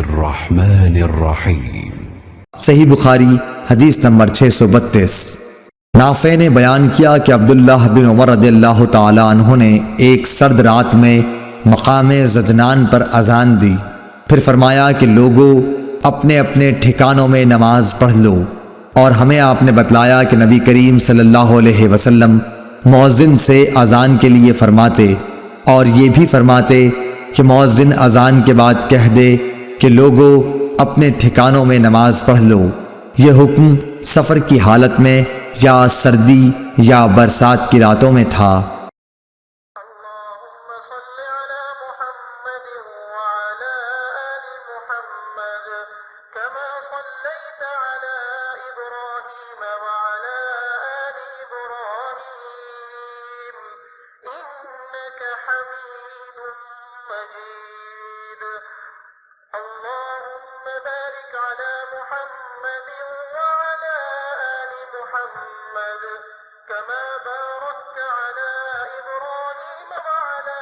बिस्मिल्लाहिर्रहमानिर्रहीम। सही बुखारी हदीस नंबर 632। नाफे ने बयान किया कि अब्दुल्लाह बिन उमर रज़ियल्लाहु ताला अन्हु ने एक सर्द रात में मकाम ज़जनान पर अजान दी, फिर फरमाया कि लोगों अपने अपने ठिकानों में नमाज पढ़ लो। और हमें आपने बतलाया कि नबी करीम सल्लल्लाहु अलैहि वसल्लम मुअज्जिन से अजान के लिए फरमाते और ये भी फरमाते कि मुअज्जिन अजान के बाद कह दे कि लोगों अपने ठिकानों में नमाज पढ़ लो। यह हुक्म सफ़र की हालत में या सर्दी या बरसात की रातों में था। كما باركت على إبراهيم وعلى